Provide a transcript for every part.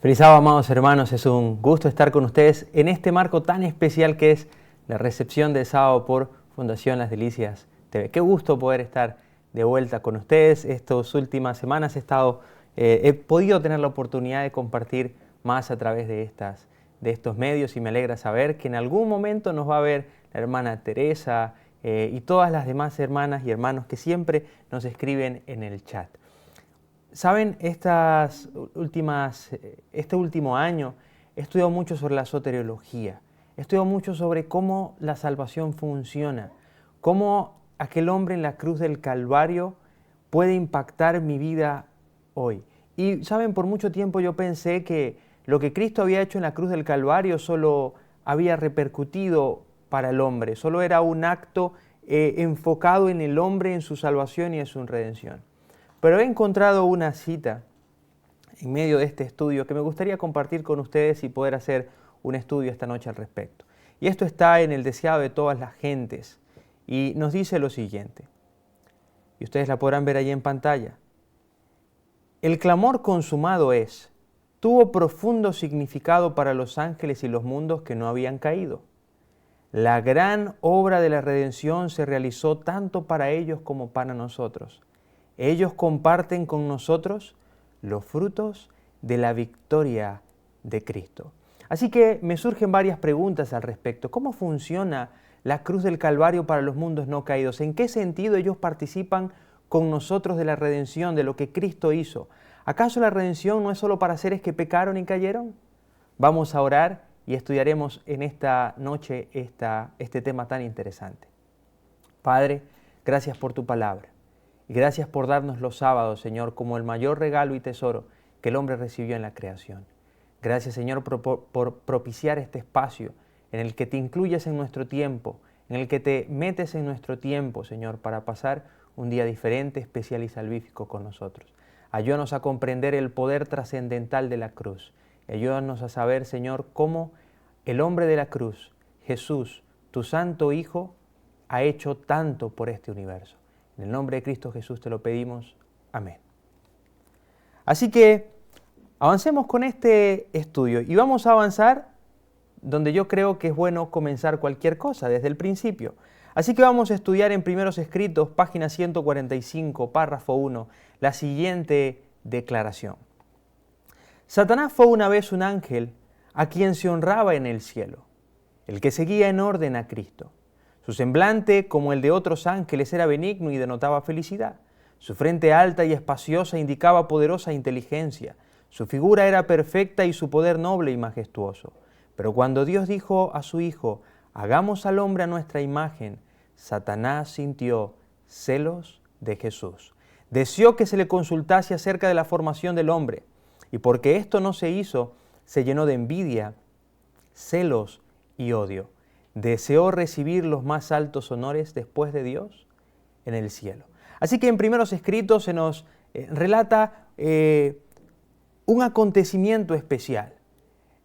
Feliz sábado, amados hermanos. Es un gusto estar con ustedes en este marco tan especial que es la recepción de sábado por Fundación Las Delicias TV. Qué gusto poder estar de vuelta con ustedes. Estas últimas semanas he podido tener la oportunidad de compartir más a través de estos medios y me alegra saber que en algún momento nos va a ver la hermana Teresa y todas las demás hermanas y hermanos que siempre nos escriben en el chat. Saben, este último año he estudiado mucho sobre la soteriología, he estudiado mucho sobre cómo la salvación funciona, cómo aquel hombre en la cruz del Calvario puede impactar mi vida hoy. Y saben, por mucho tiempo yo pensé que lo que Cristo había hecho en la cruz del Calvario solo había repercutido para el hombre, solo era un acto enfocado en el hombre, en su salvación y en su redención. Pero he encontrado una cita en medio de este estudio que me gustaría compartir con ustedes y poder hacer un estudio esta noche al respecto. Y esto está en el deseado de todas las gentes y nos dice lo siguiente, y ustedes la podrán ver ahí en pantalla. El clamor consumado tuvo profundo significado para los ángeles y los mundos que no habían caído. La gran obra de la redención se realizó tanto para ellos como para nosotros. Ellos comparten con nosotros los frutos de la victoria de Cristo. Así que me surgen varias preguntas al respecto. ¿Cómo funciona la cruz del Calvario para los mundos no caídos? ¿En qué sentido ellos participan con nosotros de la redención, de lo que Cristo hizo? ¿Acaso la redención no es solo para seres que pecaron y cayeron? Vamos a orar y estudiaremos en esta noche este tema tan interesante. Padre, gracias por tu palabra. Y gracias por darnos los sábados, Señor, como el mayor regalo y tesoro que el hombre recibió en la creación. Gracias, Señor, por propiciar este espacio en el que te incluyes en nuestro tiempo, en el que te metes en nuestro tiempo, Señor, para pasar un día diferente, especial y salvífico con nosotros. Ayúdanos a comprender el poder trascendental de la cruz. Ayúdanos a saber, Señor, cómo el hombre de la cruz, Jesús, tu santo Hijo, ha hecho tanto por este universo. En el nombre de Cristo Jesús te lo pedimos. Amén. Así que avancemos con este estudio y vamos a avanzar donde yo creo que es bueno comenzar cualquier cosa, desde el principio. Así que vamos a estudiar en Primeros Escritos, página 145, párrafo 1, la siguiente declaración. Satanás fue una vez un ángel a quien se honraba en el cielo, el que seguía en orden a Cristo. Su semblante, como el de otros ángeles, era benigno y denotaba felicidad. Su frente alta y espaciosa indicaba poderosa inteligencia. Su figura era perfecta y su poder noble y majestuoso. Pero cuando Dios dijo a su Hijo, hagamos al hombre a nuestra imagen, Satanás sintió celos de Jesús. Deseó que se le consultase acerca de la formación del hombre. Y porque esto no se hizo, se llenó de envidia, celos y odio. Deseó recibir los más altos honores después de Dios en el cielo. Así que en Primeros Escritos se nos relata un acontecimiento especial.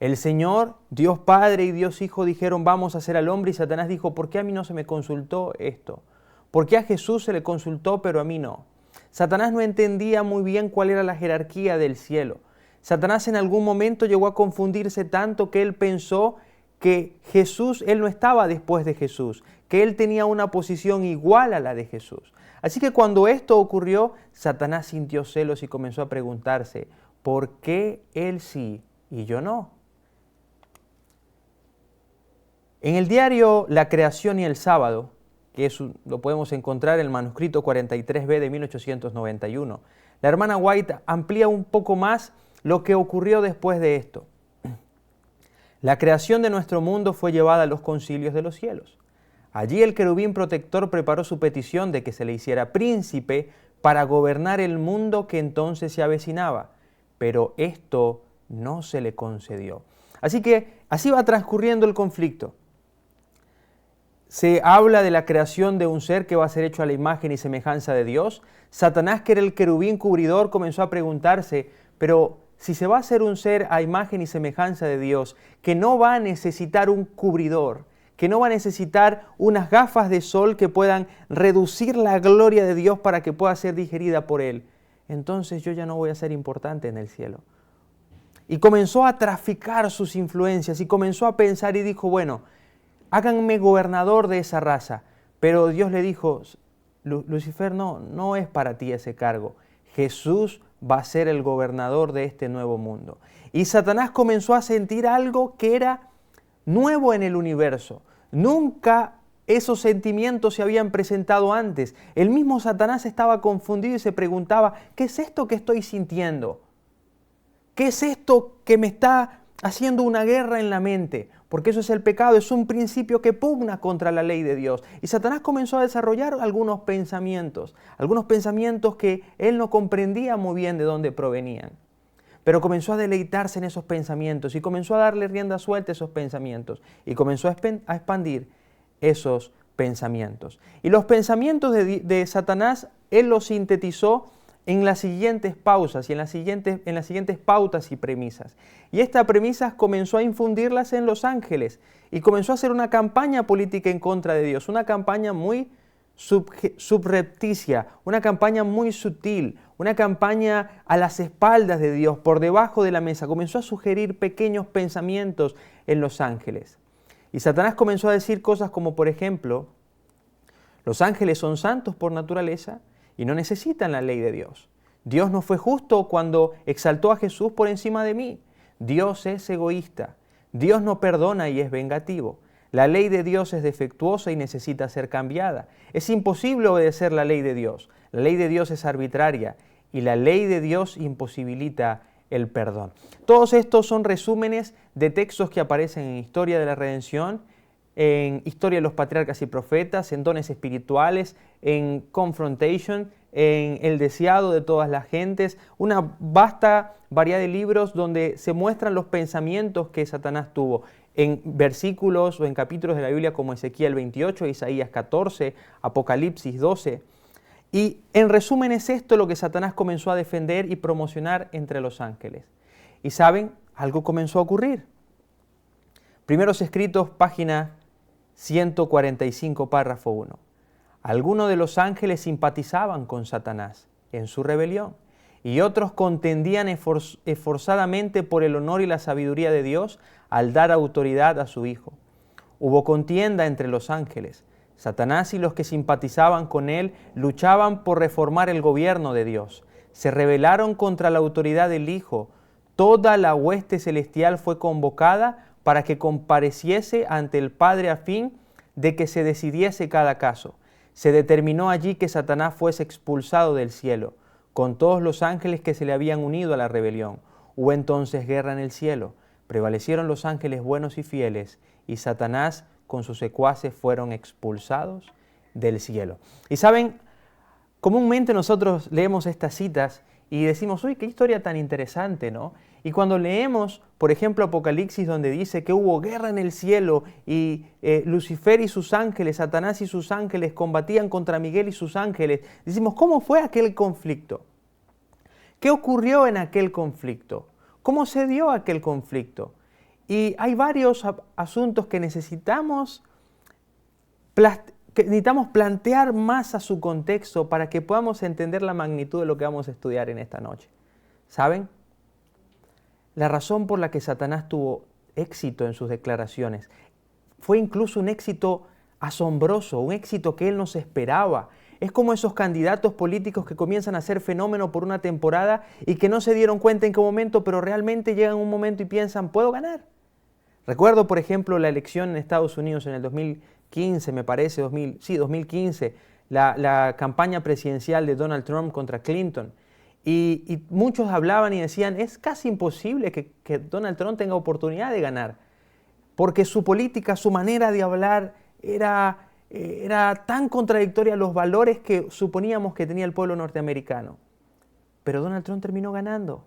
El Señor, Dios Padre y Dios Hijo dijeron, vamos a hacer al hombre, y Satanás dijo, ¿por qué a mí no se me consultó esto? ¿Por qué a Jesús se le consultó pero a mí no? Satanás no entendía muy bien cuál era la jerarquía del cielo. Satanás en algún momento llegó a confundirse tanto que él pensó que él no estaba después de Jesús, que él tenía una posición igual a la de Jesús. Así que cuando esto ocurrió, Satanás sintió celos y comenzó a preguntarse, ¿por qué él sí y yo no? En el diario La Creación y el Sábado, lo podemos encontrar en el manuscrito 43B de 1891, la hermana White amplía un poco más lo que ocurrió después de esto. La creación de nuestro mundo fue llevada a los concilios de los cielos. Allí el querubín protector preparó su petición de que se le hiciera príncipe para gobernar el mundo que entonces se avecinaba, pero esto no se le concedió. Así que así va transcurriendo el conflicto. Se habla de la creación de un ser que va a ser hecho a la imagen y semejanza de Dios. Satanás, que era el querubín cubridor, comenzó a preguntarse, pero si se va a hacer un ser a imagen y semejanza de Dios, que no va a necesitar un cubridor, que no va a necesitar unas gafas de sol que puedan reducir la gloria de Dios para que pueda ser digerida por Él, entonces yo ya no voy a ser importante en el cielo. y comenzó a traficar sus influencias y comenzó a pensar y dijo, bueno, háganme gobernador de esa raza. Pero Dios le dijo, Lucifer, no es para ti ese cargo. Jesús va a ser el gobernador de este nuevo mundo. Y Satanás comenzó a sentir algo que era nuevo en el universo. Nunca esos sentimientos se habían presentado antes. El mismo Satanás estaba confundido y se preguntaba, ¿qué es esto que estoy sintiendo? ¿Qué es esto que me está haciendo una guerra en la mente? Porque eso es el pecado, es un principio que pugna contra la ley de Dios. Y Satanás comenzó a desarrollar algunos pensamientos que él no comprendía muy bien de dónde provenían. Pero comenzó a deleitarse en esos pensamientos y comenzó a darle rienda suelta a esos pensamientos y comenzó a expandir esos pensamientos. Y los pensamientos de Satanás, él los sintetizó en las siguientes pausas y en las siguientes pautas y premisas. Y estas premisas comenzó a infundirlas en los ángeles y comenzó a hacer una campaña política en contra de Dios, una campaña muy subrepticia, una campaña muy sutil, una campaña a las espaldas de Dios, por debajo de la mesa. Comenzó a sugerir pequeños pensamientos en los ángeles. Y Satanás comenzó a decir cosas como, por ejemplo, los ángeles son santos por naturaleza y no necesitan la ley de Dios. Dios no fue justo cuando exaltó a Jesús por encima de mí. Dios es egoísta. Dios no perdona y es vengativo. La ley de Dios es defectuosa y necesita ser cambiada. Es imposible obedecer la ley de Dios. La ley de Dios es arbitraria y la ley de Dios imposibilita el perdón. Todos estos son resúmenes de textos que aparecen en Historia de la Redención, en Historia de los Patriarcas y Profetas, en Dones Espirituales, en Confrontation, en El Deseado de todas las gentes, una vasta variedad de libros donde se muestran los pensamientos que Satanás tuvo en versículos o en capítulos de la Biblia como Ezequiel 28, Isaías 14, Apocalipsis 12. Y en resumen es esto lo que Satanás comenzó a defender y promocionar entre los ángeles. Y saben, algo comenzó a ocurrir. Primeros Escritos, página 145, párrafo 1. Algunos de los ángeles simpatizaban con Satanás en su rebelión y otros contendían esforzadamente por el honor y la sabiduría de Dios al dar autoridad a su Hijo. Hubo contienda entre los ángeles. Satanás y los que simpatizaban con él luchaban por reformar el gobierno de Dios. Se rebelaron contra la autoridad del Hijo. Toda la hueste celestial fue convocada para que compareciese ante el Padre a fin de que se decidiese cada caso. Se determinó allí que Satanás fuese expulsado del cielo, con todos los ángeles que se le habían unido a la rebelión. Hubo entonces guerra en el cielo. Prevalecieron los ángeles buenos y fieles, y Satanás con sus secuaces fueron expulsados del cielo. Y saben, comúnmente nosotros leemos estas citas y decimos, uy, qué historia tan interesante, ¿no? Y cuando leemos, por ejemplo, Apocalipsis, donde dice que hubo guerra en el cielo y Lucifer y sus ángeles, Satanás y sus ángeles combatían contra Miguel y sus ángeles, decimos, ¿cómo fue aquel conflicto? ¿Qué ocurrió en aquel conflicto? ¿Cómo se dio aquel conflicto? Y hay varios asuntos que necesitamos plantear más a su contexto para que podamos entender la magnitud de lo que vamos a estudiar en esta noche. ¿Saben? La razón por la que Satanás tuvo éxito en sus declaraciones fue incluso un éxito asombroso, un éxito que él no se esperaba. Es como esos candidatos políticos que comienzan a ser fenómeno por una temporada y que no se dieron cuenta en qué momento, pero realmente llegan un momento y piensan, ¿puedo ganar? Recuerdo, por ejemplo, la elección en Estados Unidos en el 2015, me parece, 2015, la campaña presidencial de Donald Trump contra Clinton. Y muchos hablaban y decían, es casi imposible que Donald Trump tenga oportunidad de ganar, porque su política, su manera de hablar era tan contradictoria a los valores que suponíamos que tenía el pueblo norteamericano. Pero Donald Trump terminó ganando.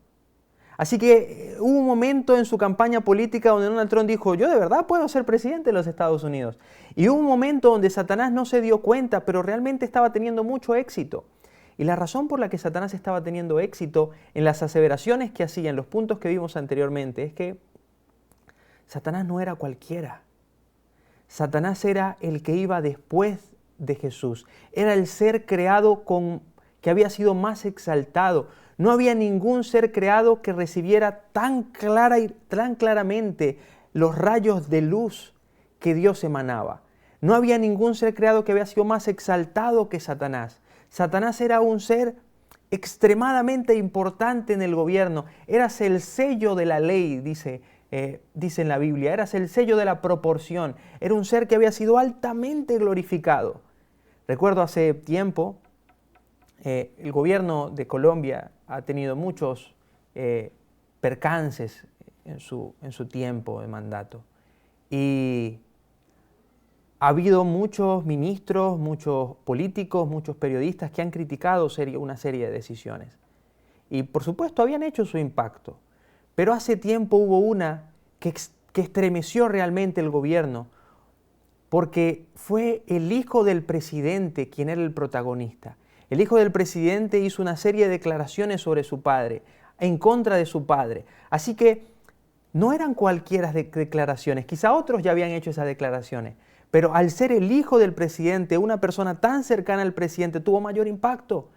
Así que hubo un momento en su campaña política donde Donald Trump dijo, yo de verdad puedo ser presidente de los Estados Unidos. Y hubo un momento donde Satanás no se dio cuenta, pero realmente estaba teniendo mucho éxito. Y la razón por la que Satanás estaba teniendo éxito en las aseveraciones que hacía, en los puntos que vimos anteriormente, es que Satanás no era cualquiera. Satanás era el que iba después de Jesús. Era el ser creado que había sido más exaltado. No había ningún ser creado que recibiera tan claramente los rayos de luz que Dios emanaba. No había ningún ser creado que había sido más exaltado que Satanás. Satanás era un ser extremadamente importante en el gobierno. Eras el sello de la ley, dice en la Biblia. Eras el sello de la proporción. Era un ser que había sido altamente glorificado. Recuerdo hace tiempo, el gobierno de Colombia ha tenido muchos percances en su tiempo de mandato. Y ha habido muchos ministros, muchos políticos, muchos periodistas que han criticado una serie de decisiones. Y por supuesto habían hecho su impacto. Pero hace tiempo hubo una que estremeció realmente el gobierno, porque fue el hijo del presidente quien era el protagonista. El hijo del presidente hizo una serie de declaraciones sobre su padre, en contra de su padre. Así que no eran cualquiera declaraciones, quizá otros ya habían hecho esas declaraciones, pero al ser el hijo del presidente, una persona tan cercana al presidente, tuvo mayor impacto.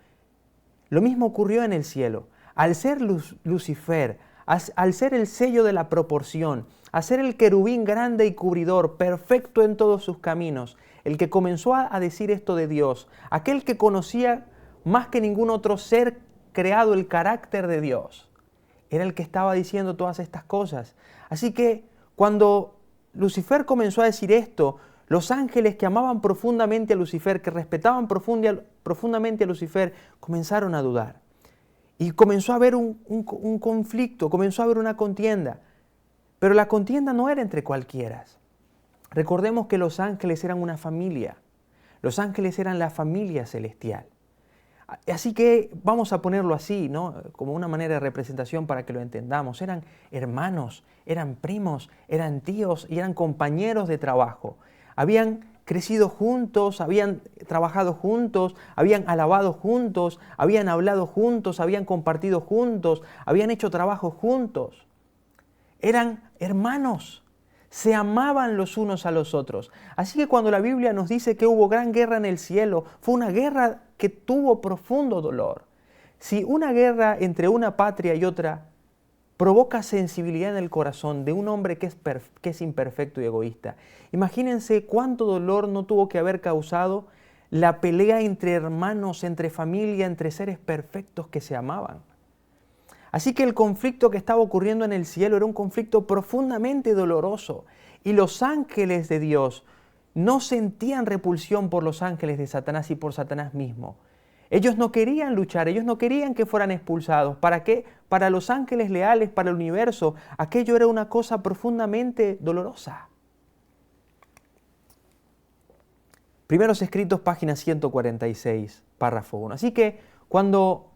Lo mismo ocurrió en el cielo. Al ser Lucifer, al ser el sello de la proporción, al ser el querubín grande y cubridor, perfecto en todos sus caminos, el que comenzó a decir esto de Dios, aquel que conocía más que ningún otro ser creado el carácter de Dios, era el que estaba diciendo todas estas cosas. Así que cuando Lucifer comenzó a decir esto, los ángeles que amaban profundamente a Lucifer, que respetaban profundamente a Lucifer, comenzaron a dudar. Y comenzó a haber un conflicto, comenzó a haber una contienda. Pero la contienda no era entre cualquiera. Recordemos que los ángeles eran una familia. Los ángeles eran la familia celestial. Así que vamos a ponerlo así, ¿no? Como una manera de representación para que lo entendamos. Eran hermanos, eran primos, eran tíos y eran compañeros de trabajo. Habían crecido juntos, habían trabajado juntos, habían alabado juntos, habían hablado juntos, habían compartido juntos, habían hecho trabajo juntos. Eran hermanos, se amaban los unos a los otros. Así que cuando la Biblia nos dice que hubo gran guerra en el cielo, fue una guerra que tuvo profundo dolor. Si una guerra entre una patria y otra provoca sensibilidad en el corazón de un hombre que es imperfecto y egoísta, imagínense cuánto dolor no tuvo que haber causado la pelea entre hermanos, entre familia, entre seres perfectos que se amaban. Así que el conflicto que estaba ocurriendo en el cielo era un conflicto profundamente doloroso. Y los ángeles de Dios no sentían repulsión por los ángeles de Satanás y por Satanás mismo. Ellos no querían luchar, ellos no querían que fueran expulsados. ¿Para qué? Para los ángeles leales, para el universo, aquello era una cosa profundamente dolorosa. Primeros Escritos, página 146, párrafo 1. Así que cuando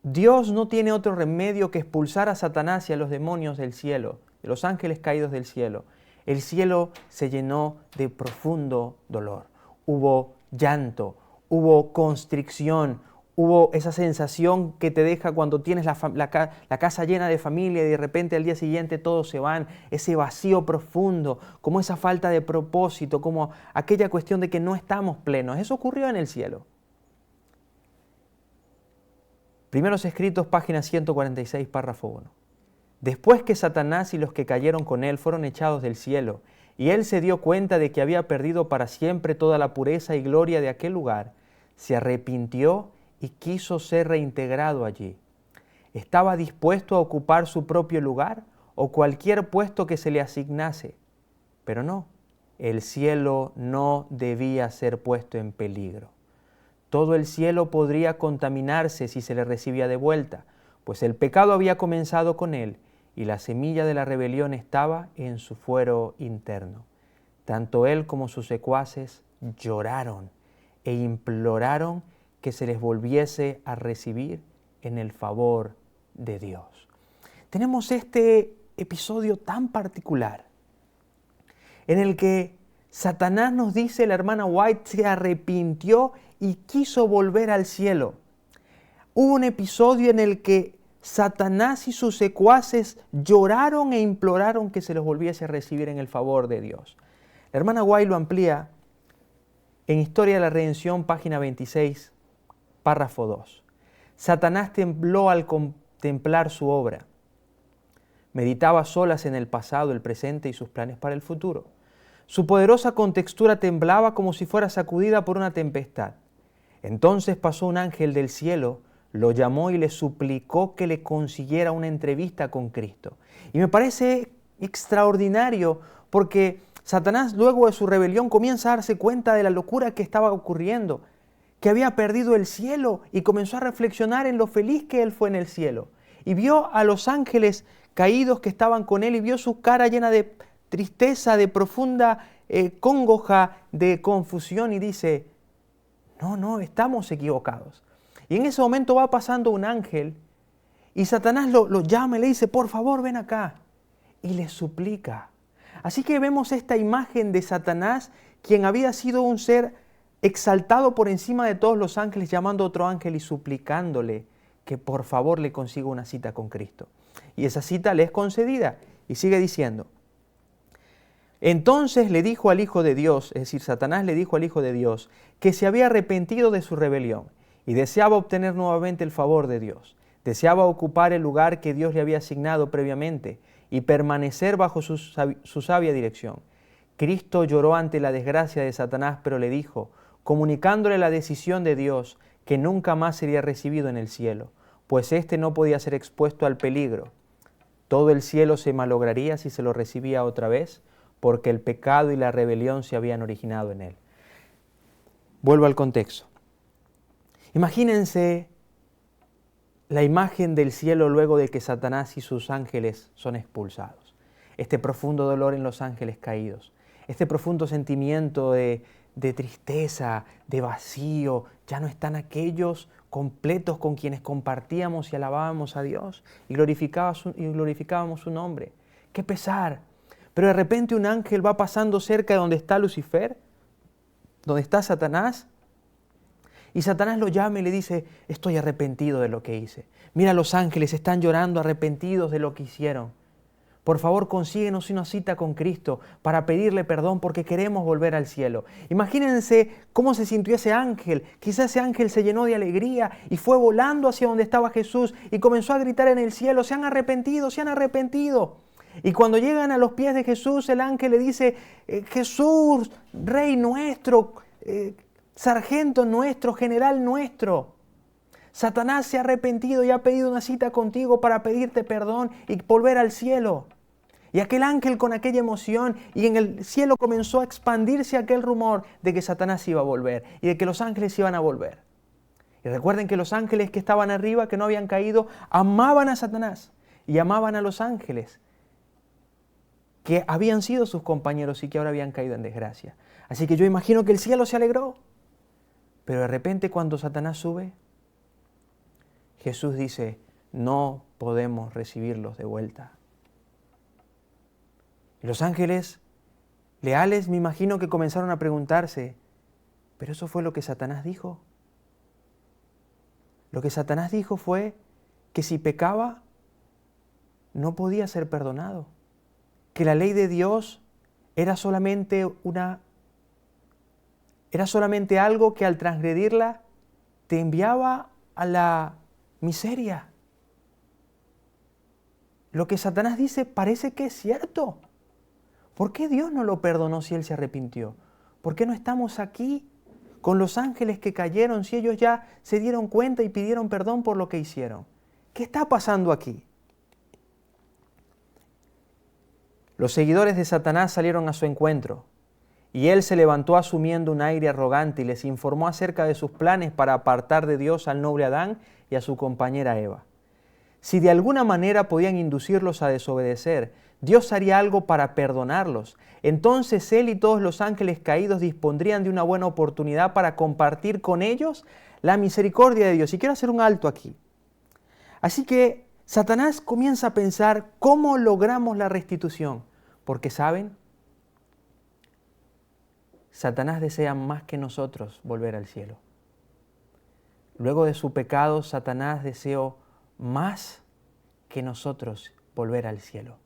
Dios no tiene otro remedio que expulsar a Satanás y a los demonios del cielo, de los ángeles caídos del cielo, el cielo se llenó de profundo dolor. Hubo llanto, hubo constricción, hubo esa sensación que te deja cuando tienes la casa llena de familia y de repente al día siguiente todos se van, ese vacío profundo, como esa falta de propósito, como aquella cuestión de que no estamos plenos. Eso ocurrió en el cielo. Primeros Escritos, página 146, párrafo 1. Después que Satanás y los que cayeron con él fueron echados del cielo, y él se dio cuenta de que había perdido para siempre toda la pureza y gloria de aquel lugar, se arrepintió y quiso ser reintegrado allí. Estaba dispuesto a ocupar su propio lugar o cualquier puesto que se le asignase, pero no, el cielo no debía ser puesto en peligro. Todo el cielo podría contaminarse si se le recibía de vuelta, pues el pecado había comenzado con él y la semilla de la rebelión estaba en su fuero interno. Tanto él como sus secuaces lloraron e imploraron que se les volviese a recibir en el favor de Dios. Tenemos este episodio tan particular en el que Satanás, nos dice la hermana White, se arrepintió y quiso volver al cielo. Hubo un episodio en el que Satanás y sus secuaces lloraron e imploraron que se los volviese a recibir en el favor de Dios. La hermana White lo amplía en Historia de la Redención, página 26, párrafo 2. Satanás tembló al contemplar su obra. Meditaba a solas en el pasado, el presente y sus planes para el futuro. Su poderosa contextura temblaba como si fuera sacudida por una tempestad. Entonces pasó un ángel del cielo, lo llamó y le suplicó que le consiguiera una entrevista con Cristo. Y me parece extraordinario porque Satanás, luego de su rebelión, comienza a darse cuenta de la locura que estaba ocurriendo, que había perdido el cielo, y comenzó a reflexionar en lo feliz que él fue en el cielo. Y vio a los ángeles caídos que estaban con él y vio su cara llena de tristeza, de profunda congoja, de confusión, y dice: no, estamos equivocados. Y en ese momento va pasando un ángel y Satanás lo llama y le dice: por favor, ven acá. Y le suplica. Así que vemos esta imagen de Satanás, quien había sido un ser exaltado por encima de todos los ángeles, llamando a otro ángel y suplicándole que por favor le consiga una cita con Cristo. Y esa cita le es concedida. Y sigue diciendo: entonces le dijo al Hijo de Dios, es decir, Satanás le dijo al Hijo de Dios, que se había arrepentido de su rebelión y deseaba obtener nuevamente el favor de Dios. Deseaba ocupar el lugar que Dios le había asignado previamente y permanecer bajo su sabia dirección. Cristo lloró ante la desgracia de Satanás, pero le dijo, comunicándole la decisión de Dios, que nunca más sería recibido en el cielo, pues éste no podía ser expuesto al peligro. Todo el cielo se malograría si se lo recibía otra vez, porque el pecado y la rebelión se habían originado en él. Vuelvo al contexto. Imagínense la imagen del cielo luego de que Satanás y sus ángeles son expulsados. Este profundo dolor en los ángeles caídos. Este profundo sentimiento de tristeza, de vacío. Ya no están aquellos completos con quienes compartíamos y alabábamos a Dios y glorificábamos su nombre. ¡Qué pesar! Pero de repente un ángel va pasando cerca de donde está Lucifer, donde está Satanás, y Satanás lo llama y le dice: estoy arrepentido de lo que hice. Mira, los ángeles están llorando arrepentidos de lo que hicieron. Por favor, consíguenos una cita con Cristo para pedirle perdón porque queremos volver al cielo. Imagínense cómo se sintió ese ángel. Quizás ese ángel se llenó de alegría y fue volando hacia donde estaba Jesús y comenzó a gritar en el cielo: se han arrepentido, se han arrepentido. Y cuando llegan a los pies de Jesús, el ángel le dice: Jesús, Rey nuestro, Sargento nuestro, General nuestro, Satanás se ha arrepentido y ha pedido una cita contigo para pedirte perdón y volver al cielo. Y aquel ángel con aquella emoción, y en el cielo comenzó a expandirse aquel rumor de que Satanás iba a volver y de que los ángeles iban a volver. Y recuerden que los ángeles que estaban arriba, que no habían caído, amaban a Satanás y amaban a los ángeles que habían sido sus compañeros y que ahora habían caído en desgracia. Así que yo imagino que el cielo se alegró. Pero de repente cuando Satanás sube, Jesús dice: no podemos recibirlos de vuelta. Y los ángeles leales me imagino que comenzaron a preguntarse: ¿pero eso fue lo que Satanás dijo? Lo que Satanás dijo fue que si pecaba, no podía ser perdonado. Que la ley de Dios era solamente algo que al transgredirla te enviaba a la miseria. Lo que Satanás dice parece que es cierto. ¿Por qué Dios no lo perdonó si él se arrepintió? ¿Por qué no estamos aquí con los ángeles que cayeron si ellos ya se dieron cuenta y pidieron perdón por lo que hicieron? ¿Qué está pasando aquí? Los seguidores de Satanás salieron a su encuentro y él se levantó asumiendo un aire arrogante y les informó acerca de sus planes para apartar de Dios al noble Adán y a su compañera Eva. Si de alguna manera podían inducirlos a desobedecer, Dios haría algo para perdonarlos. Entonces él y todos los ángeles caídos dispondrían de una buena oportunidad para compartir con ellos la misericordia de Dios. Y quiero hacer un alto aquí. Así que Satanás comienza a pensar: ¿cómo logramos la restitución? Porque, ¿saben? Satanás desea más que nosotros volver al cielo. Luego de su pecado, Satanás deseó más que nosotros volver al cielo.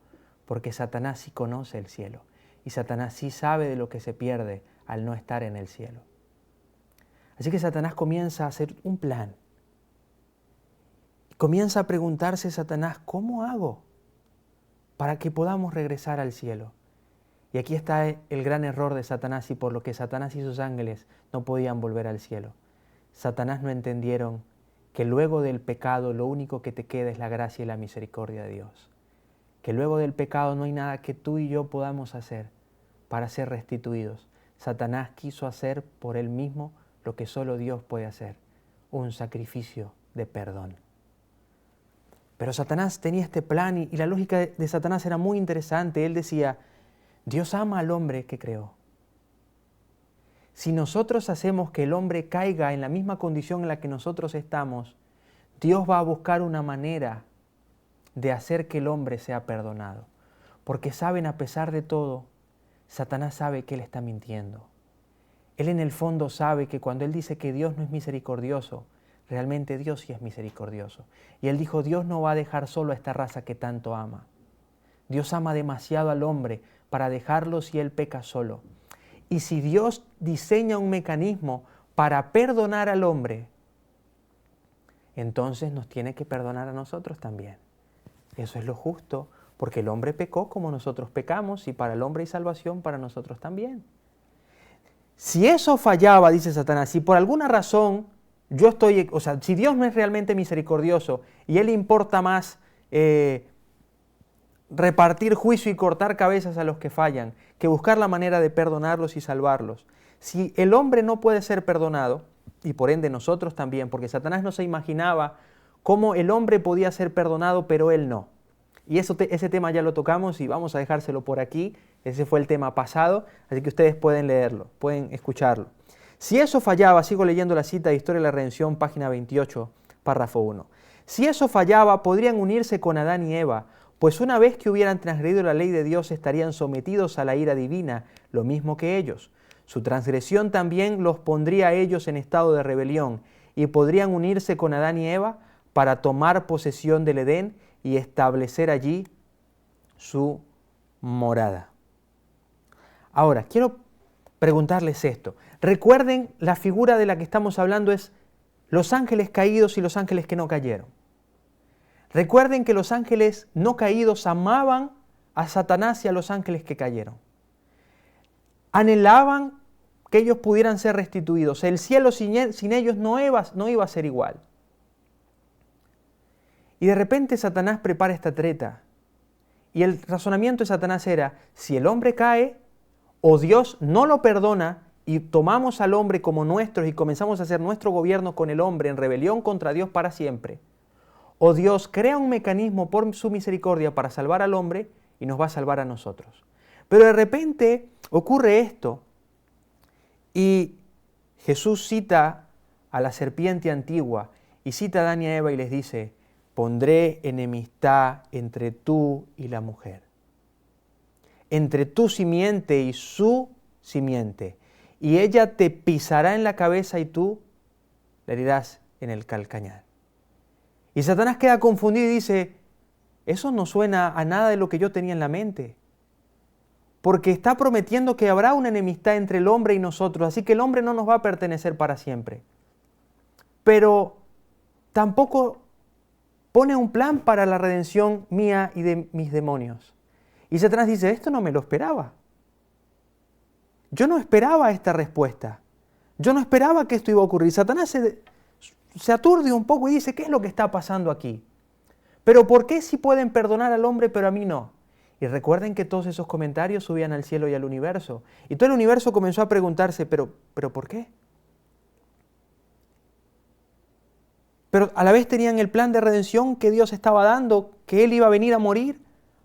Porque Satanás sí conoce el cielo. Y Satanás sí sabe de lo que se pierde al no estar en el cielo. Así que Satanás comienza a hacer un plan. Comienza a preguntarse Satanás, ¿cómo hago para que podamos regresar al cielo? Y aquí está el gran error de Satanás y por lo que Satanás y sus ángeles no podían volver al cielo. Satanás no entendieron que luego del pecado lo único que te queda es la gracia y la misericordia de Dios. Que luego del pecado no hay nada que tú y yo podamos hacer para ser restituidos. Satanás quiso hacer por él mismo lo que solo Dios puede hacer, un sacrificio de perdón. Pero Satanás tenía este plan y la lógica de Satanás era muy interesante. Él decía, Dios ama al hombre que creó. Si nosotros hacemos que el hombre caiga en la misma condición en la que nosotros estamos, Dios va a buscar una manera de hacer que el hombre sea perdonado. Porque saben, a pesar de todo, Satanás sabe que él está mintiendo. Él en el fondo sabe que cuando él dice que Dios no es misericordioso, realmente Dios sí es misericordioso. Y él dijo, Dios no va a dejar solo a esta raza que tanto ama. Dios ama demasiado al hombre para dejarlo si él peca solo. Y si Dios diseña un mecanismo para perdonar al hombre, entonces nos tiene que perdonar a nosotros también. Eso es lo justo, porque el hombre pecó como nosotros pecamos y para el hombre hay salvación para nosotros también. Si eso fallaba, dice Satanás, si por alguna razón si Dios no es realmente misericordioso y Él le importa más repartir juicio y cortar cabezas a los que fallan que buscar la manera de perdonarlos y salvarlos. Si el hombre no puede ser perdonado, y por ende nosotros también, porque Satanás no se imaginaba cómo el hombre podía ser perdonado, pero él no. Y ese tema ya lo tocamos y vamos a dejárselo por aquí. Ese fue el tema pasado, así que ustedes pueden leerlo, pueden escucharlo. Si eso fallaba, sigo leyendo la cita de Historia de la Redención, página 28, párrafo 1. Si eso fallaba, podrían unirse con Adán y Eva, pues una vez que hubieran transgredido la ley de Dios, estarían sometidos a la ira divina, lo mismo que ellos. Su transgresión también los pondría a ellos en estado de rebelión, y podrían unirse con Adán y Eva para tomar posesión del Edén y establecer allí su morada. Ahora, quiero preguntarles esto. Recuerden, la figura de la que estamos hablando es los ángeles caídos y los ángeles que no cayeron. Recuerden que los ángeles no caídos amaban a Satanás y a los ángeles que cayeron. Anhelaban que ellos pudieran ser restituidos. El cielo sin ellos no iba a ser igual. Y de repente Satanás prepara esta treta. Y el razonamiento de Satanás era, si el hombre cae, o Dios no lo perdona y tomamos al hombre como nuestros y comenzamos a hacer nuestro gobierno con el hombre en rebelión contra Dios para siempre, o Dios crea un mecanismo por su misericordia para salvar al hombre y nos va a salvar a nosotros. Pero de repente ocurre esto y Jesús cita a la serpiente antigua y cita a Adán y a Eva y les dice, pondré enemistad entre tú y la mujer, entre tu simiente y su simiente, y ella te pisará en la cabeza y tú le herirás en el calcañar. Y Satanás queda confundido y dice, eso no suena a nada de lo que yo tenía en la mente, porque está prometiendo que habrá una enemistad entre el hombre y nosotros, así que el hombre no nos va a pertenecer para siempre. Pero tampoco pone un plan para la redención mía y de mis demonios. Y Satanás dice, esto no me lo esperaba. Yo no esperaba esta respuesta. Yo no esperaba que esto iba a ocurrir. Satanás se aturde un poco y dice, ¿qué es lo que está pasando aquí? Pero ¿por qué sí pueden perdonar al hombre pero a mí no? Y recuerden que todos esos comentarios subían al cielo y al universo. Y todo el universo comenzó a preguntarse, ¿pero por qué? Pero a la vez tenían el plan de redención que Dios estaba dando, que Él iba a venir a morir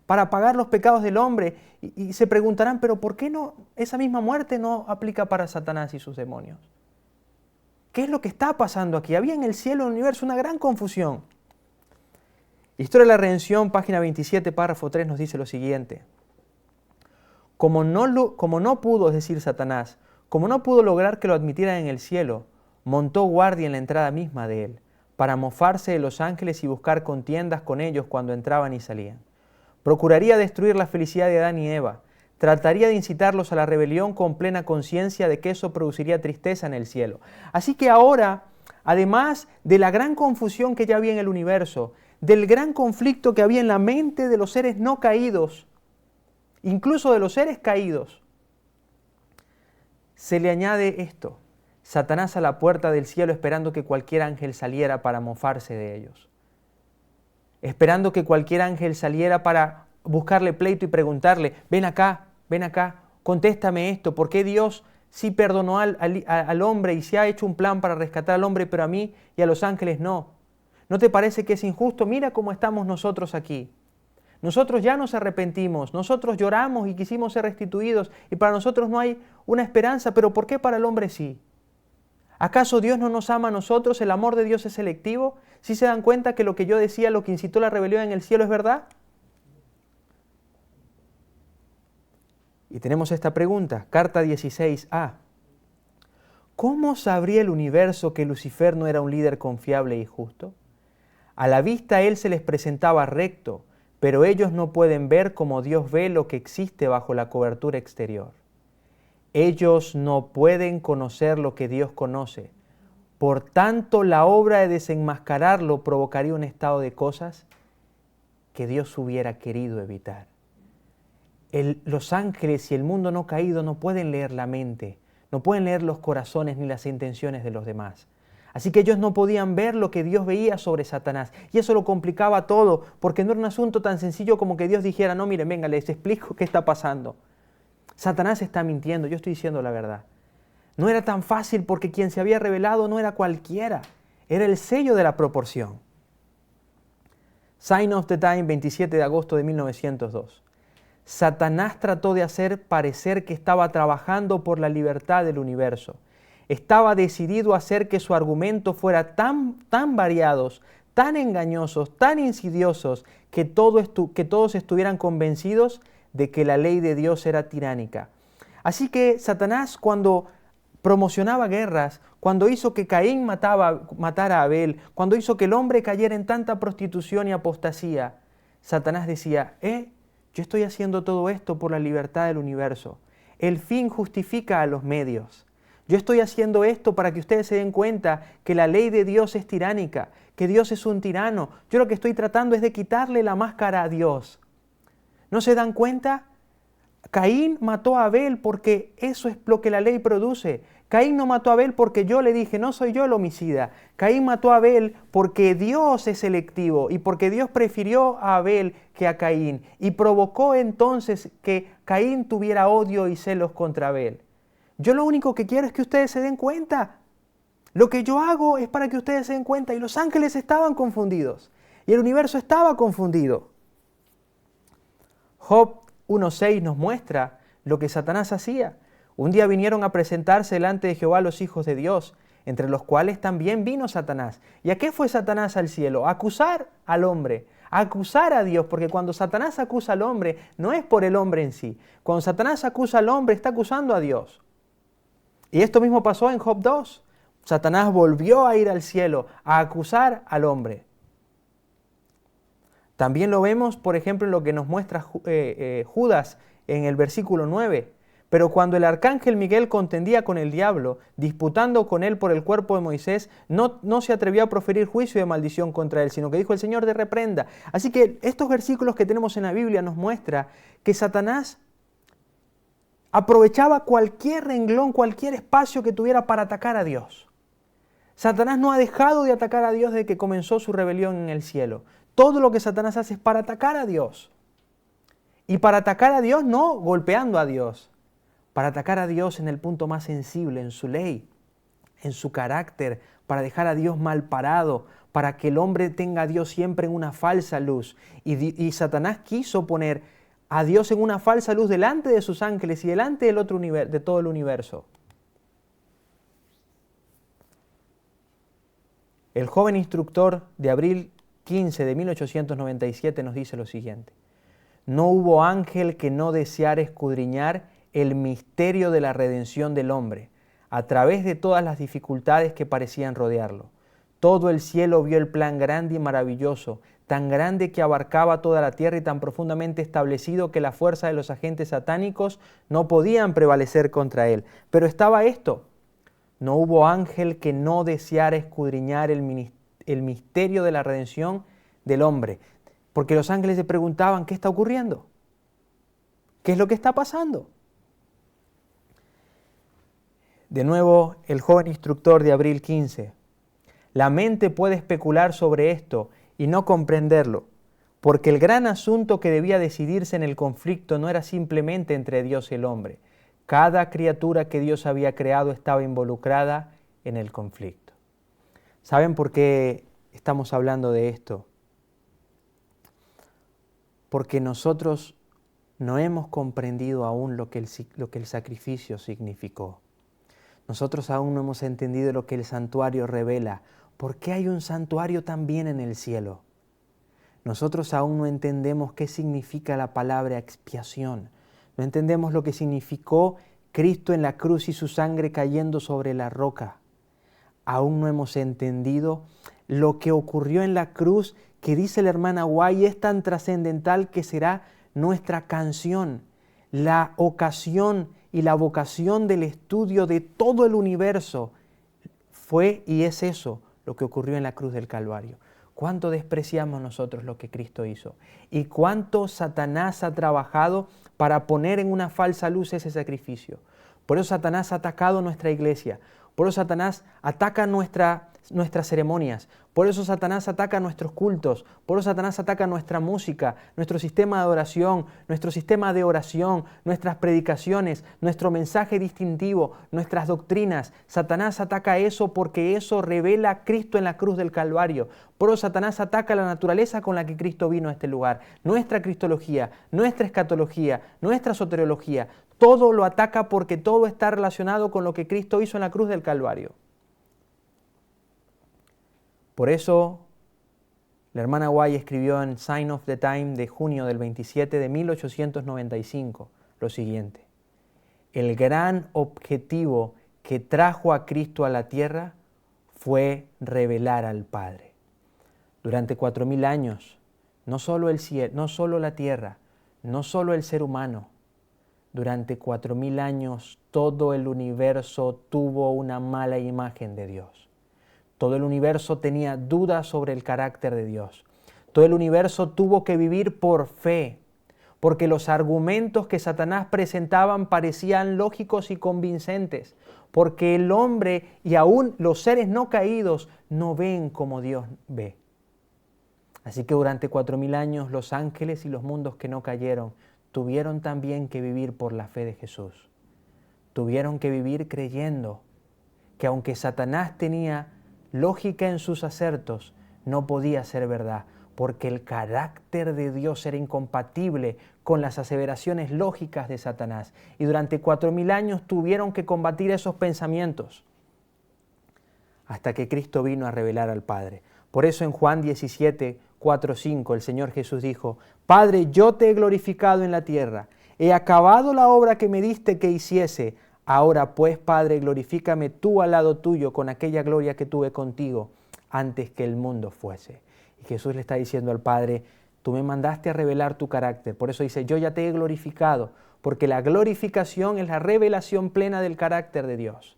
para pagar los pecados del hombre. Y se preguntarán, ¿pero por qué no esa misma muerte no aplica para Satanás y sus demonios? ¿Qué es lo que está pasando aquí? Había en el cielo y el universo una gran confusión. Historia de la Redención, página 27, párrafo 3, nos dice lo siguiente. Como no pudo, es decir, Satanás, como no pudo lograr que lo admitieran en el cielo, montó guardia en la entrada misma de él, para mofarse de los ángeles y buscar contiendas con ellos cuando entraban y salían. Procuraría destruir la felicidad de Adán y Eva, trataría de incitarlos a la rebelión con plena conciencia de que eso produciría tristeza en el cielo. Así que ahora además de la gran confusión que ya había en el universo, del gran conflicto que había en la mente de los seres no caídos, incluso de los seres caídos, se le añade esto: Satanás a la puerta del cielo esperando que cualquier ángel saliera para mofarse de ellos, esperando que cualquier ángel saliera para buscarle pleito y preguntarle: ven acá, contéstame esto, ¿por qué Dios sí perdonó al hombre y se ha hecho un plan para rescatar al hombre, pero a mí y a los ángeles no? ¿No te parece que es injusto? Mira cómo estamos nosotros aquí. Nosotros ya nos arrepentimos, nosotros lloramos y quisimos ser restituidos y para nosotros no hay una esperanza, pero ¿por qué para el hombre sí? ¿Acaso Dios no nos ama a nosotros? ¿El amor de Dios es selectivo? ¿Sí se dan cuenta que lo que yo decía, lo que incitó la rebelión en el cielo es verdad? Y tenemos esta pregunta, carta 16a. ¿Cómo sabría el universo que Lucifer no era un líder confiable y justo? A la vista él se les presentaba recto, pero ellos no pueden ver como Dios ve lo que existe bajo la cobertura exterior. Ellos no pueden conocer lo que Dios conoce. Por tanto, la obra de desenmascararlo provocaría un estado de cosas que Dios hubiera querido evitar. Los ángeles y el mundo no caído no pueden leer la mente, no pueden leer los corazones ni las intenciones de los demás. Así que ellos no podían ver lo que Dios veía sobre Satanás. Y eso lo complicaba todo, porque no era un asunto tan sencillo como que Dios dijera: no, miren, venga, les explico qué está pasando. Satanás está mintiendo, yo estoy diciendo la verdad. No era tan fácil porque quien se había revelado no era cualquiera, era el sello de la proporción. Sign of the Time, 27 de agosto de 1902. Satanás trató de hacer parecer que estaba trabajando por la libertad del universo. Estaba decidido a hacer que su argumento fuera tan variados, tan engañosos, tan insidiosos, que todos estuvieran convencidos de que la ley de Dios era tiránica. Así que Satanás, cuando promocionaba guerras, cuando hizo que Caín matara a Abel, cuando hizo que el hombre cayera en tanta prostitución y apostasía, Satanás decía: yo estoy haciendo todo esto por la libertad del universo. El fin justifica a los medios. Yo estoy haciendo esto para que ustedes se den cuenta que la ley de Dios es tiránica, que Dios es un tirano. Yo lo que estoy tratando es de quitarle la máscara a Dios. ¿No se dan cuenta? Caín mató a Abel porque eso es lo que la ley produce. Caín no mató a Abel porque yo le dije: no soy yo el homicida. Caín mató a Abel porque Dios es selectivo y porque Dios prefirió a Abel que a Caín y provocó entonces que Caín tuviera odio y celos contra Abel. Yo lo único que quiero es que ustedes se den cuenta. Lo que yo hago es para que ustedes se den cuenta. Y los ángeles estaban confundidos y el universo estaba confundido. Job 1:6 nos muestra lo que Satanás hacía. Un día vinieron a presentarse delante de Jehová los hijos de Dios, entre los cuales también vino Satanás. ¿Y a qué fue Satanás al cielo? A acusar al hombre, a acusar a Dios, porque cuando Satanás acusa al hombre, no es por el hombre en sí. Cuando Satanás acusa al hombre, está acusando a Dios. Y esto mismo pasó en Job 2. Satanás volvió a ir al cielo a acusar al hombre. También lo vemos, por ejemplo, en lo que nos muestra Judas en el versículo 9. Pero cuando el arcángel Miguel contendía con el diablo, disputando con él por el cuerpo de Moisés, no se atrevió a proferir juicio de maldición contra él, sino que dijo: el Señor te reprenda. Así que estos versículos que tenemos en la Biblia nos muestra que Satanás aprovechaba cualquier renglón, cualquier espacio que tuviera para atacar a Dios. Satanás no ha dejado de atacar a Dios desde que comenzó su rebelión en el cielo. Todo lo que Satanás hace es para atacar a Dios. Y para atacar a Dios no golpeando a Dios, para atacar a Dios en el punto más sensible, en su ley, en su carácter, para dejar a Dios mal parado, para que el hombre tenga a Dios siempre en una falsa luz. Y Satanás quiso poner a Dios en una falsa luz delante de sus ángeles y delante de todo el universo. El joven instructor de abril 15 de 1897 nos dice lo siguiente: no hubo ángel que no deseara escudriñar el misterio de la redención del hombre, a través de todas las dificultades que parecían rodearlo. Todo el cielo vio el plan grande y maravilloso, tan grande que abarcaba toda la tierra y tan profundamente establecido que la fuerza de los agentes satánicos no podían prevalecer contra él. Pero estaba esto: no hubo ángel que no deseara escudriñar el misterio de la redención del hombre. Porque los ángeles se preguntaban, ¿qué está ocurriendo? ¿Qué es lo que está pasando? De nuevo, el joven instructor de abril 15. La mente puede especular sobre esto y no comprenderlo, porque el gran asunto que debía decidirse en el conflicto no era simplemente entre Dios y el hombre. Cada criatura que Dios había creado estaba involucrada en el conflicto. ¿Saben por qué estamos hablando de esto? Porque nosotros no hemos comprendido aún lo que el sacrificio significó. Nosotros aún no hemos entendido lo que el santuario revela. ¿Por qué hay un santuario también en el cielo? Nosotros aún no entendemos qué significa la palabra expiación. No entendemos lo que significó Cristo en la cruz y su sangre cayendo sobre la roca. Aún no hemos entendido lo que ocurrió en la cruz, que dice la hermana Guay, es tan trascendental que será nuestra canción, la ocasión y la vocación del estudio de todo el universo. Fue y es eso lo que ocurrió en la cruz del Calvario. ¿Cuánto despreciamos nosotros lo que Cristo hizo? ¿Y cuánto Satanás ha trabajado para poner en una falsa luz ese sacrificio? Por eso Satanás ha atacado nuestra iglesia. Por eso Satanás ataca nuestras ceremonias. Por eso Satanás ataca nuestros cultos. Por eso Satanás ataca nuestra música, nuestro sistema de adoración, nuestro sistema de oración, nuestras predicaciones, nuestro mensaje distintivo, nuestras doctrinas. Satanás ataca eso porque eso revela a Cristo en la cruz del Calvario. Por eso Satanás ataca la naturaleza con la que Cristo vino a este lugar. Nuestra cristología, nuestra escatología, nuestra soteriología. Todo lo ataca porque todo está relacionado con lo que Cristo hizo en la cruz del Calvario. Por eso, la hermana Guay escribió en Sign of the Time de junio del 27 de 1895 lo siguiente: el gran objetivo que trajo a Cristo a la tierra fue revelar al Padre. Durante 4000 años, no solo el cielo, no solo la tierra, no solo el ser humano, durante 4000 años todo el universo tuvo una mala imagen de Dios. Todo el universo tenía dudas sobre el carácter de Dios. Todo el universo tuvo que vivir por fe, porque los argumentos que Satanás presentaban parecían lógicos y convincentes, porque el hombre y aún los seres no caídos no ven como Dios ve. Así que durante 4000 años los ángeles y los mundos que no cayeron tuvieron también que vivir por la fe de Jesús. Tuvieron que vivir creyendo que aunque Satanás tenía lógica en sus acertos, no podía ser verdad, porque el carácter de Dios era incompatible con las aseveraciones lógicas de Satanás. Y durante 4000 años tuvieron que combatir esos pensamientos hasta que Cristo vino a revelar al Padre. Por eso en Juan 17, 4, 5, el Señor Jesús dijo: Padre, yo te he glorificado en la tierra, he acabado la obra que me diste que hiciese. Ahora pues, Padre, glorifícame tú al lado tuyo con aquella gloria que tuve contigo antes que el mundo fuese. Y Jesús le está diciendo al Padre: tú me mandaste a revelar tu carácter. Por eso dice: yo ya te he glorificado, porque la glorificación es la revelación plena del carácter de Dios.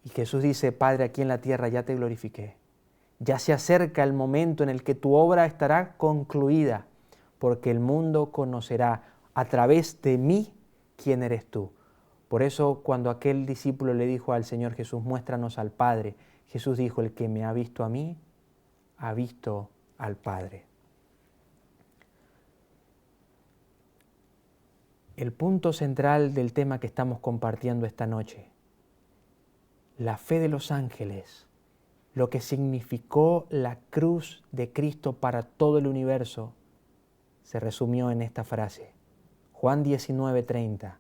Y Jesús dice: Padre, aquí en la tierra ya te glorifiqué. Ya se acerca el momento en el que tu obra estará concluida, porque el mundo conocerá a través de mí quién eres tú. Por eso cuando aquel discípulo le dijo al Señor Jesús: muéstranos al Padre, Jesús dijo: el que me ha visto a mí, ha visto al Padre. El punto central del tema que estamos compartiendo esta noche, la fe de los ángeles, lo que significó la cruz de Cristo para todo el universo, se resumió en esta frase. Juan 19:30,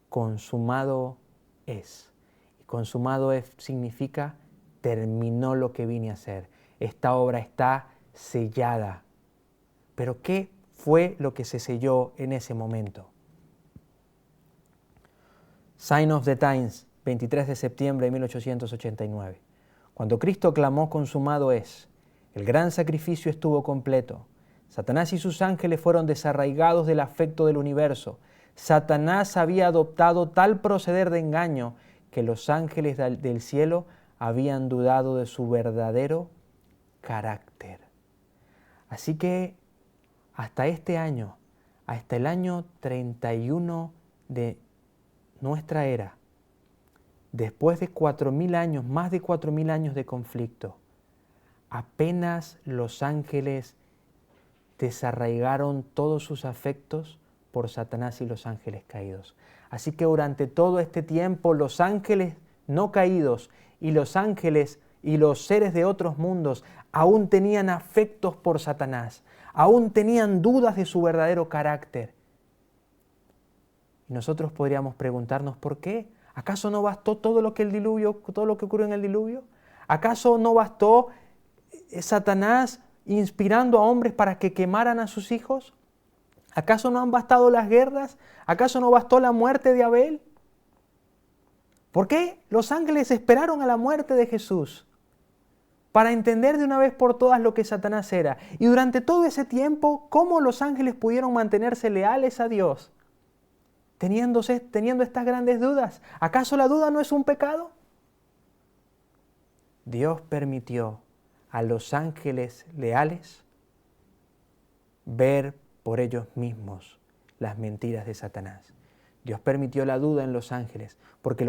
consumado es. Y consumado es significa terminó lo que vine a hacer. Esta obra está sellada. Pero ¿qué fue lo que se selló en ese momento? Sign of the Times, 23 de septiembre de 1889. Cuando Cristo clamó consumado es, el gran sacrificio estuvo completo. Satanás y sus ángeles fueron desarraigados del afecto del universo. Satanás había adoptado tal proceder de engaño que los ángeles del cielo habían dudado de su verdadero carácter. Así que hasta este año, hasta el año 31 de nuestra era, después de 4.000 años, más de 4.000 años de conflicto, apenas los ángeles desarraigaron todos sus afectos por Satanás y los ángeles caídos. Así que durante todo este tiempo los ángeles no caídos y los ángeles y los seres de otros mundos aún tenían afectos por Satanás, aún tenían dudas de su verdadero carácter. Y nosotros podríamos preguntarnos ¿por qué? ¿Acaso no bastó todo lo que ocurrió en el diluvio? ¿Acaso no bastó Satanás inspirando a hombres para que quemaran a sus hijos? ¿Acaso no han bastado las guerras? ¿Acaso no bastó la muerte de Abel? ¿Por qué los ángeles esperaron a la muerte de Jesús? Para entender de una vez por todas lo que Satanás era. Y durante todo ese tiempo, ¿cómo los ángeles pudieron mantenerse leales a Dios? Teniendo estas grandes dudas. ¿Acaso la duda no es un pecado? Dios permitió a los ángeles leales ver por ellos mismos las mentiras de Satanás. Dios permitió la duda en los ángeles, porque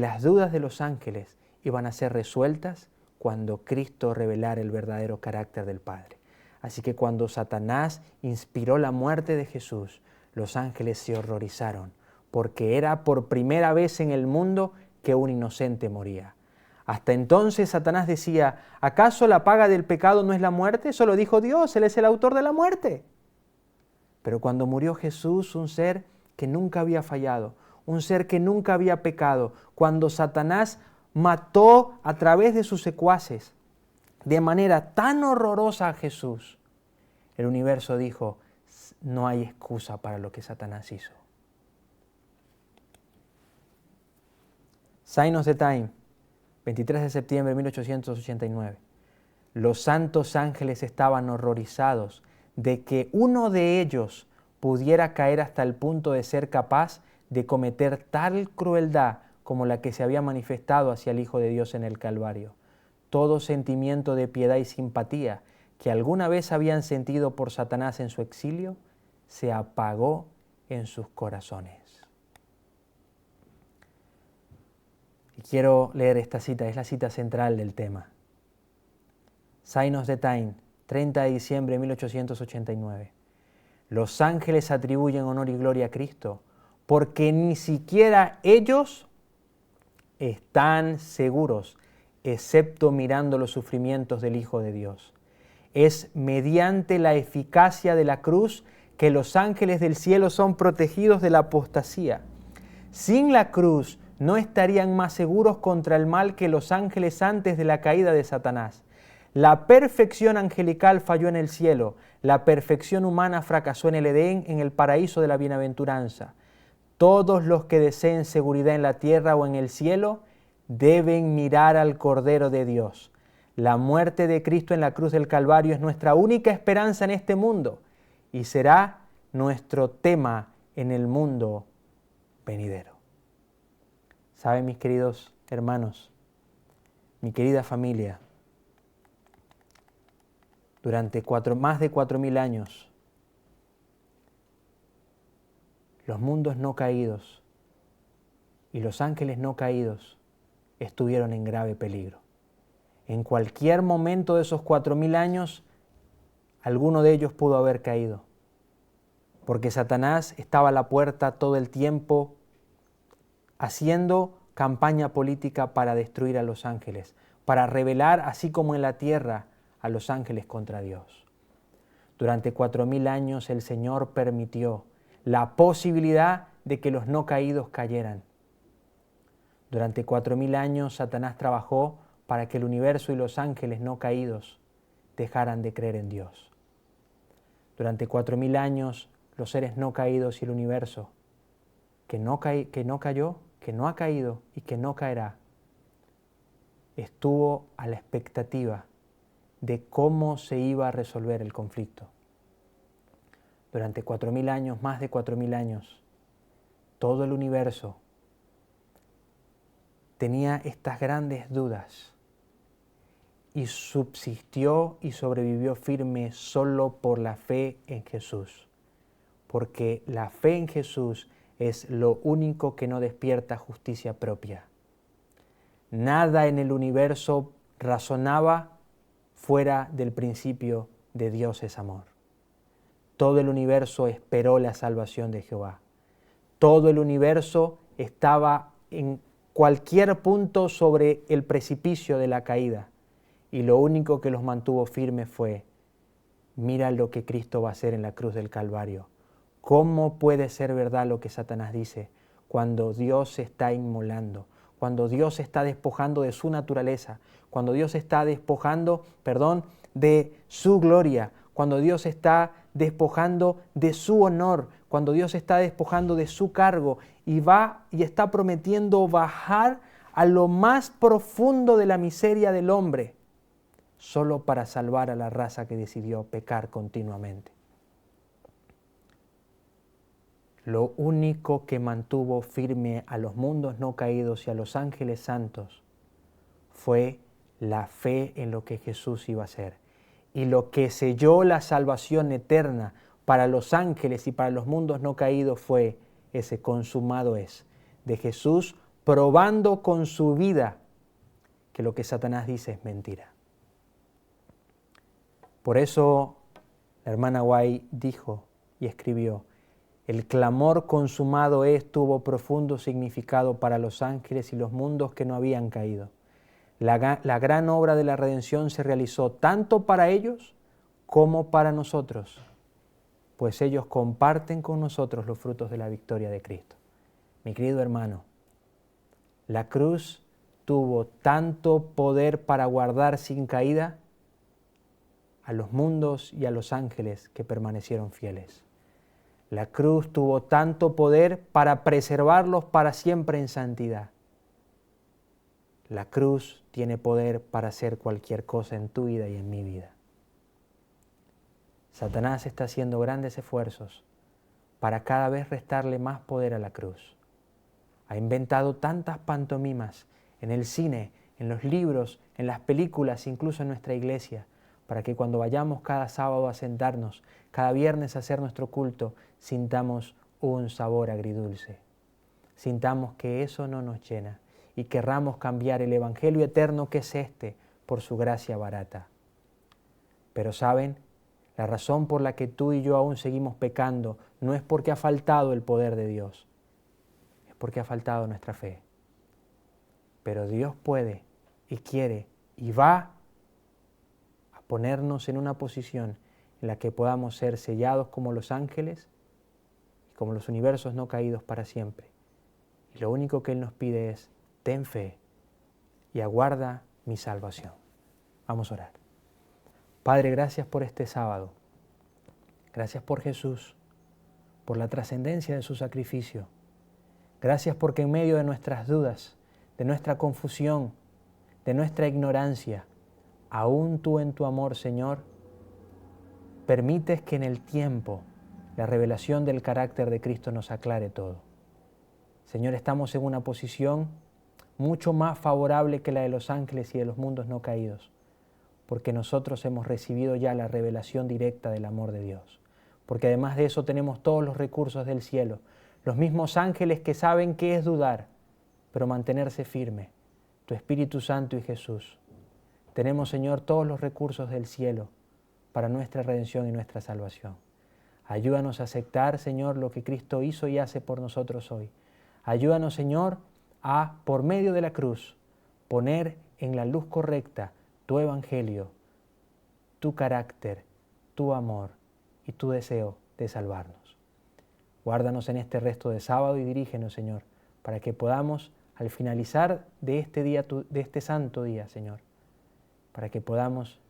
las dudas de los ángeles iban a ser resueltas cuando Cristo revelara el verdadero carácter del Padre. Así que cuando Satanás inspiró la muerte de Jesús, los ángeles se horrorizaron, porque era por primera vez en el mundo que un inocente moría. Hasta entonces Satanás decía, ¿acaso la paga del pecado no es la muerte? Eso lo dijo Dios, Él es el autor de la muerte. Pero cuando murió Jesús, un ser que nunca había fallado, un ser que nunca había pecado, cuando Satanás mató a través de sus secuaces de manera tan horrorosa a Jesús, el universo dijo, no hay excusa para lo que Satanás hizo. Sign of the Time, 23 de septiembre de 1889. Los santos ángeles estaban horrorizados de que uno de ellos pudiera caer hasta el punto de ser capaz de cometer tal crueldad como la que se había manifestado hacia el Hijo de Dios en el Calvario. Todo sentimiento de piedad y simpatía que alguna vez habían sentido por Satanás en su exilio, se apagó en sus corazones. Y quiero leer esta cita, es la cita central del tema. Sign of the Time, 30 de diciembre de 1889. Los ángeles atribuyen honor y gloria a Cristo, porque ni siquiera ellos están seguros, excepto mirando los sufrimientos del Hijo de Dios. Es mediante la eficacia de la cruz que los ángeles del cielo son protegidos de la apostasía. Sin la cruz no estarían más seguros contra el mal que los ángeles antes de la caída de Satanás. La perfección angelical falló en el cielo, la perfección humana fracasó en el Edén, en el paraíso de la bienaventuranza. Todos los que deseen seguridad en la tierra o en el cielo deben mirar al Cordero de Dios. La muerte de Cristo en la cruz del Calvario es nuestra única esperanza en este mundo y será nuestro tema en el mundo venidero. ¿Saben, mis queridos hermanos, mi querida familia? Durante más de 4.000 años, los mundos no caídos y los ángeles no caídos estuvieron en grave peligro. En cualquier momento de esos 4.000 años, alguno de ellos pudo haber caído, porque Satanás estaba a la puerta todo el tiempo haciendo campaña política para destruir a los ángeles, para rebelar, así como en la tierra, a los ángeles contra Dios. Durante 4.000 años el Señor permitió la posibilidad de que los no caídos cayeran. Durante 4.000 años Satanás trabajó para que el universo y los ángeles no caídos dejaran de creer en Dios. Durante 4.000 años los seres no caídos y el universo que no cayó, que no ha caído y que no caerá, estuvo a la expectativa de cómo se iba a resolver el conflicto. Durante 4.000 años, más de 4.000 años, todo el universo tenía estas grandes dudas y subsistió y sobrevivió firme solo por la fe en Jesús. Porque la fe en Jesús es lo único que no despierta justicia propia. Nada en el universo razonaba fuera del principio de Dios es amor. Todo el universo esperó la salvación de Jehová. Todo el universo estaba en cualquier punto sobre el precipicio de la caída. Y lo único que los mantuvo firmes fue, mira lo que Cristo va a hacer en la cruz del Calvario. ¿Cómo puede ser verdad lo que Satanás dice cuando Dios se está inmolando? Cuando Dios se está despojando de su naturaleza, cuando Dios se está despojando, de su gloria, cuando Dios se está despojando de su honor, cuando Dios se está despojando de su cargo y va y está prometiendo bajar a lo más profundo de la miseria del hombre, solo para salvar a la raza que decidió pecar continuamente. Lo único que mantuvo firme a los mundos no caídos y a los ángeles santos fue la fe en lo que Jesús iba a hacer. Y lo que selló la salvación eterna para los ángeles y para los mundos no caídos fue ese consumado es, de Jesús probando con su vida que lo que Satanás dice es mentira. Por eso la hermana White dijo y escribió, el clamor consumado es tuvo profundo significado para los ángeles y los mundos que no habían caído. La gran obra de la redención se realizó tanto para ellos como para nosotros, pues ellos comparten con nosotros los frutos de la victoria de Cristo. Mi querido hermano, la cruz tuvo tanto poder para guardar sin caída a los mundos y a los ángeles que permanecieron fieles. La cruz tuvo tanto poder para preservarlos para siempre en santidad. La cruz tiene poder para hacer cualquier cosa en tu vida y en mi vida. Satanás está haciendo grandes esfuerzos para cada vez restarle más poder a la cruz. Ha inventado tantas pantomimas en el cine, en los libros, en las películas, incluso en nuestra iglesia, para que cuando vayamos cada sábado a sentarnos, cada viernes a hacer nuestro culto, sintamos un sabor agridulce. Sintamos que eso no nos llena y querramos cambiar el evangelio eterno que es este por su gracia barata. Pero ¿saben? La razón por la que tú y yo aún seguimos pecando no es porque ha faltado el poder de Dios, es porque ha faltado nuestra fe. Pero Dios puede y quiere y va a ponernos en una posición en la que podamos ser sellados como los ángeles y como los universos no caídos para siempre. Y lo único que Él nos pide es, ten fe y aguarda mi salvación. Vamos a orar. Padre, gracias por este sábado. Gracias por Jesús, por la trascendencia de su sacrificio. Gracias porque en medio de nuestras dudas, de nuestra confusión, de nuestra ignorancia, aún tú en tu amor, Señor, permites que en el tiempo la revelación del carácter de Cristo nos aclare todo. Señor, estamos en una posición mucho más favorable que la de los ángeles y de los mundos no caídos, porque nosotros hemos recibido ya la revelación directa del amor de Dios. Porque además de eso tenemos todos los recursos del cielo, los mismos ángeles que saben qué es dudar, pero mantenerse firme, tu Espíritu Santo y Jesús. Tenemos, Señor, todos los recursos del cielo para nuestra redención y nuestra salvación. Ayúdanos a aceptar, Señor, lo que Cristo hizo y hace por nosotros hoy. Ayúdanos, Señor, a, por medio de la cruz, poner en la luz correcta tu evangelio, tu carácter, tu amor y tu deseo de salvarnos. Guárdanos en este resto de sábado y dirígenos, Señor, para que podamos, al finalizar de este día, de este santo día, Señor, para que podamos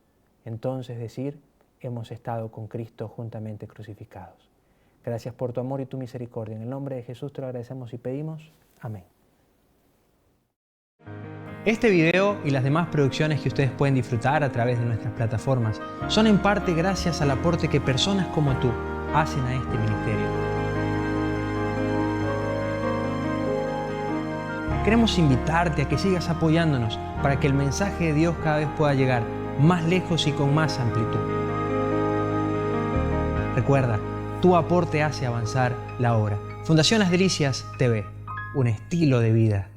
entonces decir, hemos estado con Cristo juntamente crucificados. Gracias por tu amor y tu misericordia. En el nombre de Jesús te lo agradecemos y pedimos. Amén. Este video y las demás producciones que ustedes pueden disfrutar a través de nuestras plataformas son en parte gracias al aporte que personas como tú hacen a este ministerio. queremos invitarte a que sigas apoyándonos para que el mensaje de Dios cada vez pueda llegar más lejos y con más amplitud. Recuerda, tu aporte hace avanzar la obra. Fundación Las Delicias TV, un estilo de vida.